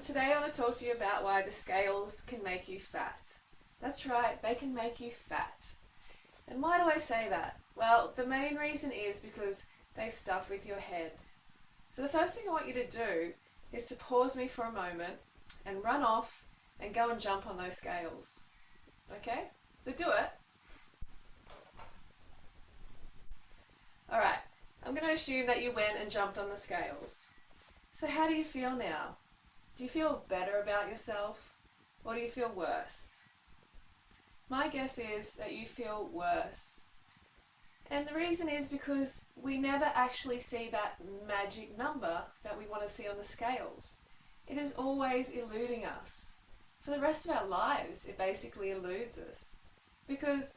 Today I want to talk to you about why the scales can make you fat. That's right, they can make you fat. And why do I say that? Well, the main reason is because they stuff with your head. So the first thing I want you to do is to pause me for a moment and run off and go and jump on those scales. Okay? So do it. Alright, I'm going to assume that you went and jumped on the scales. So how do you feel now? Do you feel better about yourself, or do you feel worse? My guess is that you feel worse. And the reason is because we never actually see that magic number that we want to see on the scales. It is always eluding us. For the rest of our lives, it basically eludes us. Because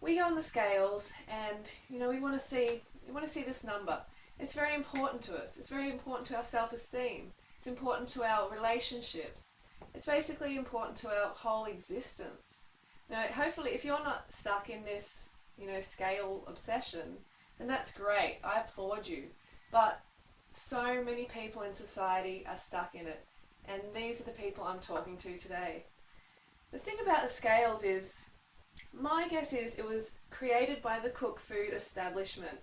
we go on the scales and, we want to see this number. It's very important to us. It's very important to our self-esteem. It's important to our relationships. It's basically important to our whole existence. Now, hopefully, if you're not stuck in this, scale obsession, then that's great. I applaud you. But so many people in society are stuck in it. And these are the people I'm talking to today. The thing about the scales is, my guess is it was created by the cooked food establishment.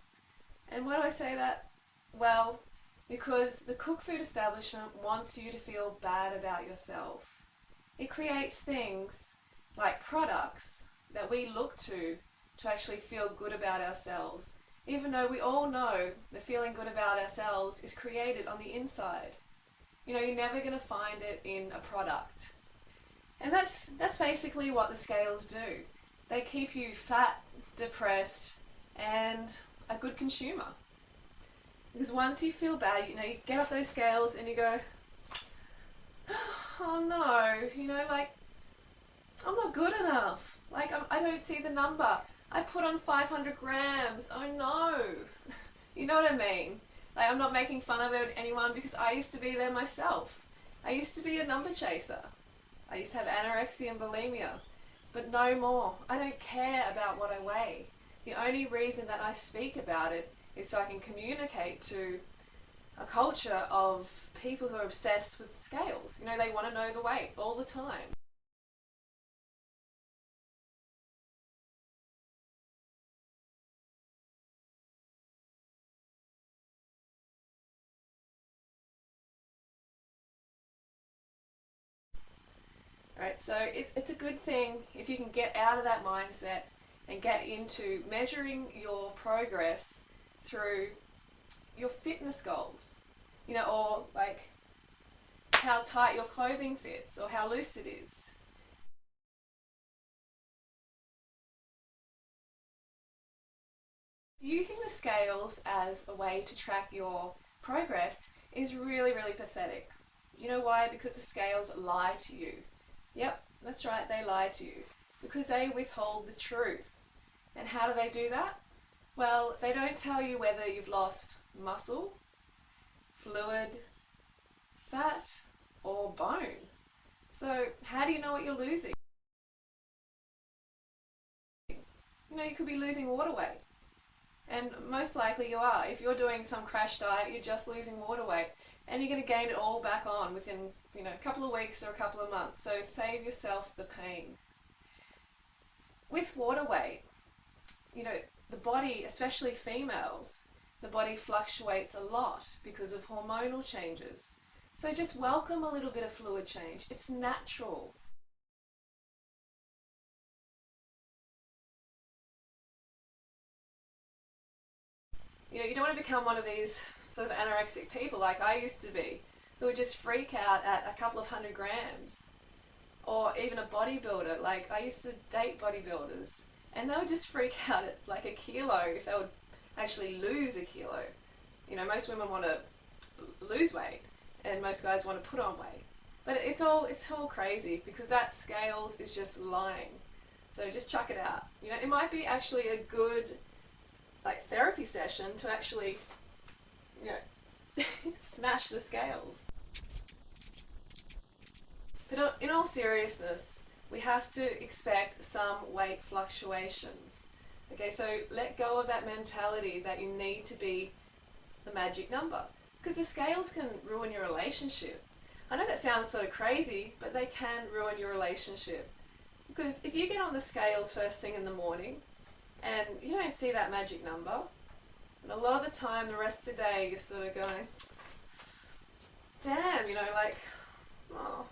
And why do I say that? Well, because the cooked food establishment wants you to feel bad about yourself. It creates things like products that we look to actually feel good about ourselves, even though we all know the feeling good about ourselves is created on the inside. You're never going to find it in a product. And that's basically what the scales do. They keep you fat, depressed, and a good consumer. Because once you feel bad, you get off those scales and you go, oh no, I'm not good enough. I don't see the number. I put on 500 grams. Oh no. You know what I mean? I'm not making fun of anyone because I used to be there myself. I used to be a number chaser. I used to have anorexia and bulimia. But no more. I don't care about what I weigh. The only reason that I speak about it is so I can communicate to a culture of people who are obsessed with scales. They want to know the weight all the time. Alright, so it's a good thing if you can get out of that mindset and get into measuring your progress through your fitness goals, or how tight your clothing fits or how loose it is. Using the scales as a way to track your progress is really, really pathetic. You know why? Because the scales lie to you. Yep, that's right, they lie to you. Because they withhold the truth. And how do they do that? Well, they don't tell you whether you've lost muscle, fluid, fat, or bone. So how do you know what you're losing? You could be losing water weight. And most likely you are. If you're doing some crash diet, you're just losing water weight. And you're going to gain it all back on within, a couple of weeks or a couple of months. So save yourself the pain. With water weight, the body, especially females, the body fluctuates a lot because of hormonal changes. So just welcome a little bit of fluid change. It's natural. You don't want to become one of these sort of anorexic people like I used to be, who would just freak out at a couple of 100 grams. Or even a bodybuilder. I used to date bodybuilders, and they would just freak out at a kilo if they would actually lose a kilo. Most women want to lose weight, and most guys want to put on weight. But it's all crazy, because that scales is just lying. So just chuck it out. It might be actually a good therapy session to actually, smash the scales. But in all seriousness, we have to expect some weight fluctuations. Okay, so let go of that mentality that you need to be the magic number. Because the scales can ruin your relationship. I know that sounds so crazy, but they can ruin your relationship. Because if you get on the scales first thing in the morning and you don't see that magic number, and a lot of the time the rest of the day you're sort of going, damn, like, oh.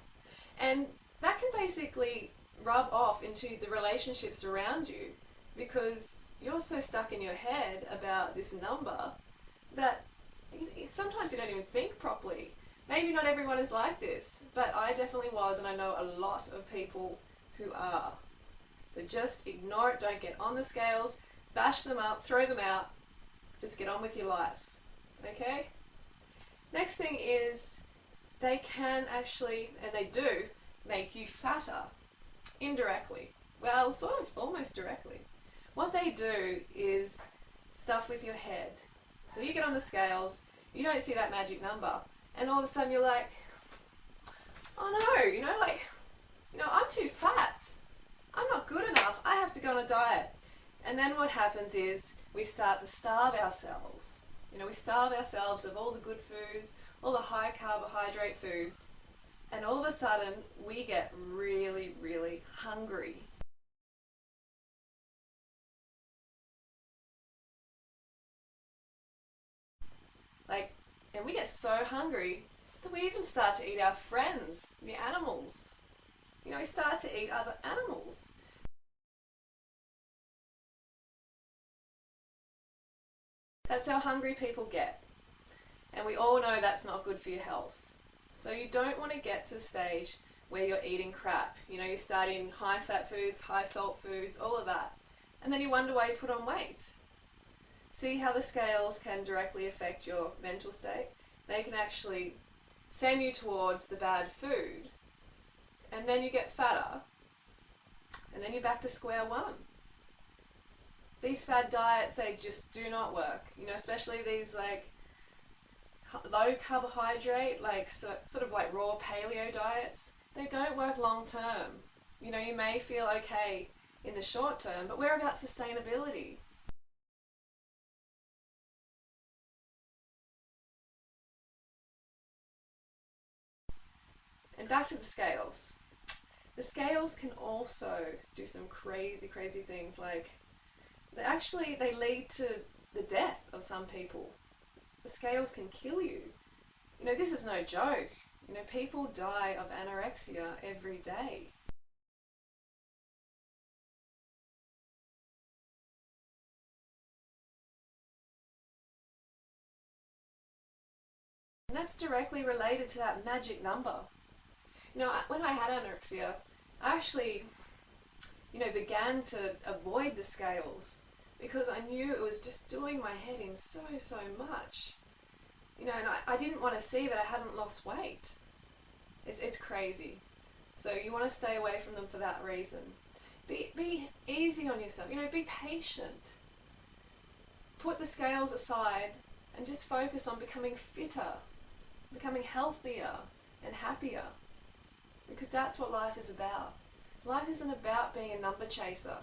And that can basically rub off into the relationships around you because you're so stuck in your head about this number that sometimes you don't even think properly. Maybe not everyone is like this, but I definitely was, and I know a lot of people who are. So just ignore it, don't get on the scales, bash them up, throw them out, just get on with your life, okay? Next thing is they can actually, and they do, make you fatter, indirectly. Well, sort of almost directly. What they do is stuff with your head. So you get on the scales, you don't see that magic number, and all of a sudden you're like, oh no, I'm too fat. I'm not good enough. I have to go on a diet. And then what happens is we start to starve ourselves. We starve ourselves of all the good foods, all the high carbohydrate foods, and all of a sudden we get really, really hungry. And we get so hungry that we even start to eat our friends, the animals. We start to eat other animals. That's how hungry people get. And we all know that's not good for your health. So you don't want to get to the stage where you're eating crap. You start eating high fat foods, high salt foods, all of that. And then you wonder why you put on weight. See how the scales can directly affect your mental state? They can actually send you towards the bad food. And then you get fatter. And then you're back to square one. These fad diets, they just do not work. Especially these low carbohydrate, sort of like raw paleo diets. They don't work long term. You may feel okay in the short term, but we're about sustainability. And back to the scales. The scales can also do some crazy, crazy things. They lead to the death of some people. The scales can kill you. This is no joke. People die of anorexia every day. And that's directly related to that magic number. When I had anorexia, I actually, began to avoid the scales because I knew it was just doing my head in so much. And I didn't want to see that I hadn't lost weight. It's crazy. So you want to stay away from them for that reason. Be easy on yourself. Be patient. Put the scales aside and just focus on becoming fitter, becoming healthier and happier. Because that's what life is about. Life isn't about being a number chaser.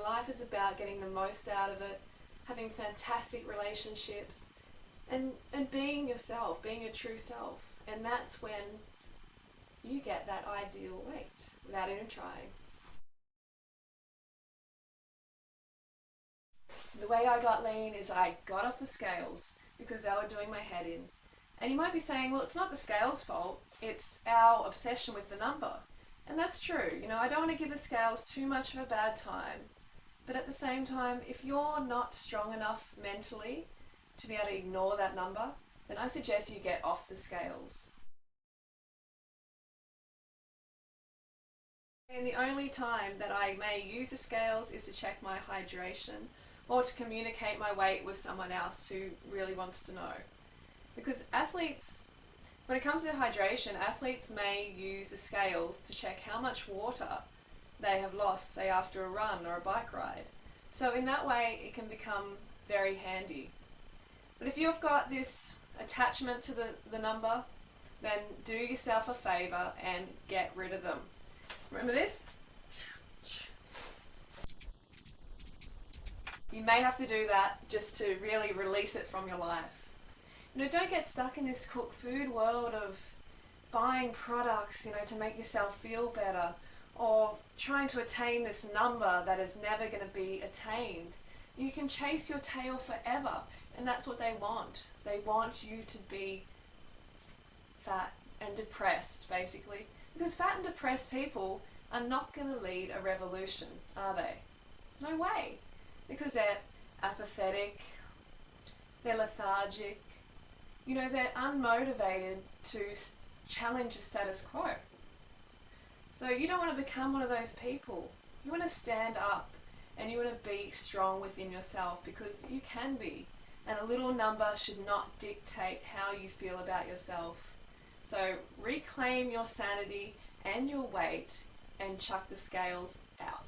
Life is about getting the most out of it, having fantastic relationships, and being yourself, being your true self. And that's when you get that ideal weight without even trying. The way I got lean is I got off the scales because they were doing my head in. And you might be saying, well, it's not the scales' fault, it's our obsession with the number. And that's true. I don't want to give the scales too much of a bad time. But at the same time, if you're not strong enough mentally to be able to ignore that number, then I suggest you get off the scales. And the only time that I may use the scales is to check my hydration or to communicate my weight with someone else who really wants to know. Because athletes, when it comes to hydration, athletes may use the scales to check how much water they have lost, say after a run or a bike ride. So in that way it can become very handy. But if you've got this attachment to the number, then do yourself a favour and get rid of them. Remember this? You may have to do that just to really release it from your life. Don't get stuck in this cooked food world of buying products, to make yourself feel better, or trying to attain this number that is never going to be attained. You can chase your tail forever, and that's what they want. They want you to be fat and depressed, basically. Because fat and depressed people are not going to lead a revolution, are they? No way. Because they're apathetic, they're lethargic, they're unmotivated to challenge the status quo. So you don't want to become one of those people. You want to stand up and you want to be strong within yourself, because you can be. And a little number should not dictate how you feel about yourself. So reclaim your sanity and your weight and chuck the scales out.